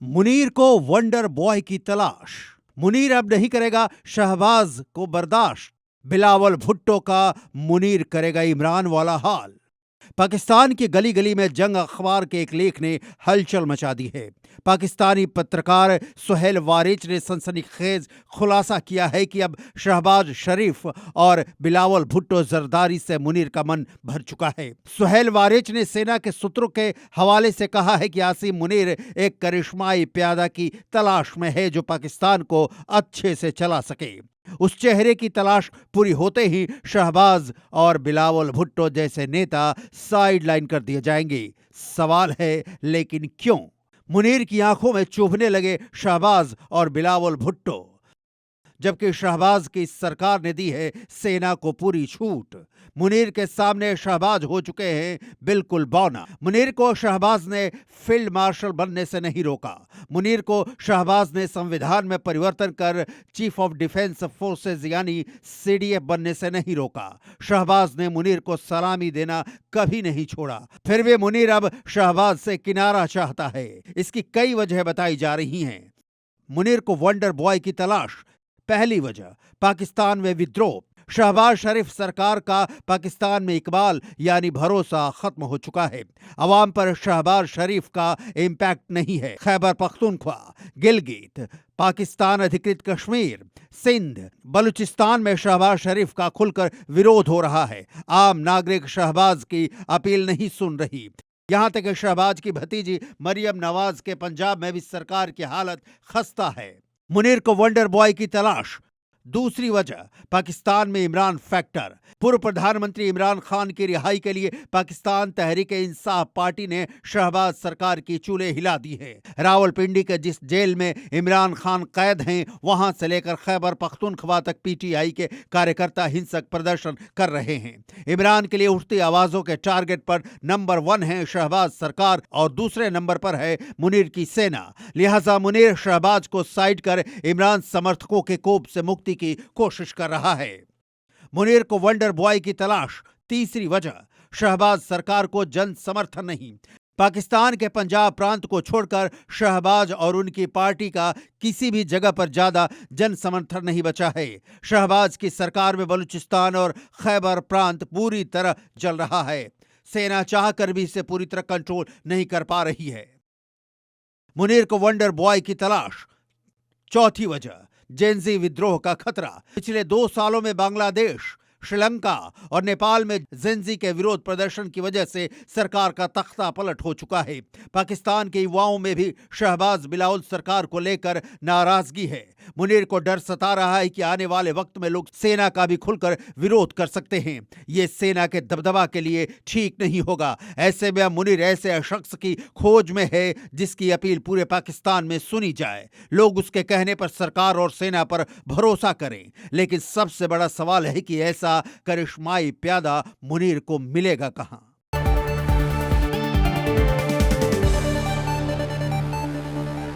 मुनीर को wonder boy की तलाश। मुनीर अब नहीं करेगा शहबाज को बर्दाश्त। बिलावल भुट्टो का मुनीर करेगा इमरान वाला हाल। पाकिस्तान की गली गली में जंग अखबार के एक लेख ने हलचल मचा दी है। पाकिस्तानी पत्रकार सुहेल वारिच ने सनसनीखेज खुलासा किया है कि अब शहबाज शरीफ और बिलावल भुट्टो जरदारी से मुनीर का मन भर चुका है। सुहेल वारिच ने सेना के सूत्रों के हवाले से कहा है कि आसिम मुनीर एक करिश्माई प्यादा की तलाश में है जो पाकिस्तान को अच्छे से चला सके। उस चेहरे की तलाश पूरी होते ही शहबाज और बिलावल भुट्टो जैसे नेता साइडलाइन कर दिए जाएंगे। सवाल है लेकिन क्यों? मुनीर की आंखों में चुभने लगे शहबाज और बिलावल भुट्टो, जबकि शहबाज की सरकार ने दी है सेना को पूरी छूट। मुनीर के सामने शहबाज हो चुके हैं बिल्कुल बौना। मुनीर को शहबाज ने फील्ड मार्शल बनने से नहीं रोका। मुनीर को शहबाज ने संविधान में परिवर्तन कर चीफ ऑफ डिफेंस फोर्सेज यानी सीडीएफ बनने से नहीं रोका। शहबाज ने मुनीर को सलामी देना कभी नहीं छोड़ा। फिर भी मुनीर अब शहबाज से किनारा चाहता है। इसकी कई वजह बताई जा रही हैं। मुनीर को वंडर बॉय की तलाश। पहली वजह, पाकिस्तान में विद्रोह। शहबाज शरीफ सरकार का पाकिस्तान में इकबाल यानी भरोसा खत्म हो चुका है। अवाम पर शहबाज शरीफ का इम्पैक्ट नहीं है। खैबर पख्तूनख्वा, गिलगित, पाकिस्तान अधिकृत कश्मीर, सिंध, बलूचिस्तान में शहबाज शरीफ का खुलकर विरोध हो रहा है। आम नागरिक शहबाज की अपील नहीं सुन रही। यहां तक कि शहबाज की भतीजी मरियम नवाज के पंजाब में भी सरकार की हालत खस्ता है। मुनीर को वंडर बॉय की तलाश। दूसरी वजह, पाकिस्तान में इमरान फैक्टर। पूर्व प्रधानमंत्री इमरान खान की रिहाई के लिए पाकिस्तान तहरीक इंसाफ पार्टी ने शहबाज सरकार की चूल्हे हिला दी है। रावलपिंडी के जिस जेल में इमरान खान कैद हैं, वहां से लेकर खैबर पख्तूनख्वा तक पीटीआई के कार्यकर्ता हिंसक प्रदर्शन कर रहे हैं। इमरान के लिए उठती आवाजों के टारगेट पर नंबर 1 है शहबाज सरकार और दूसरे नंबर पर है मुनीर की सेना। लिहाजा मुनीर शहबाज को साइड कर इमरान समर्थकों के कोप से मुक्ति की कोशिश कर रहा है। मुनीर को वंडर बॉय की तलाश। तीसरी वजह, शहबाज सरकार को जन समर्थन नहीं। पाकिस्तान के पंजाब प्रांत को छोड़कर शहबाज और उनकी पार्टी का किसी भी जगह पर ज्यादा जन समर्थन नहीं बचा है। शहबाज की सरकार में बलूचिस्तान और खैबर प्रांत पूरी तरह जल रहा है। सेना चाहकर भी इसे पूरी तरह कंट्रोल नहीं कर पा रही है। मुनीर को वंडर बॉय की तलाश। चौथी वजह, जेनजी विद्रोह का खतरा। पिछले 2 सालों में बांग्लादेश, श्रीलंका और नेपाल में जेनजी के विरोध प्रदर्शन की वजह से सरकार का तख्ता पलट हो चुका है। पाकिस्तान के युवाओं में भी शहबाज बिलावल सरकार को लेकर नाराजगी है। मुनीर को डर सता रहा है कि आने वाले वक्त में लोग सेना का भी खुलकर विरोध कर सकते हैं। ये सेना के दबदबा के लिए ठीक नहीं होगा। ऐसे में मुनीर ऐसे शख्स की खोज में है जिसकी अपील पूरे पाकिस्तान में सुनी जाए। लोग उसके कहने पर सरकार और सेना पर भरोसा करें। लेकिन सबसे बड़ा सवाल है कि ऐसा करिश्माई प्यादा मुनीर को मिलेगा कहां?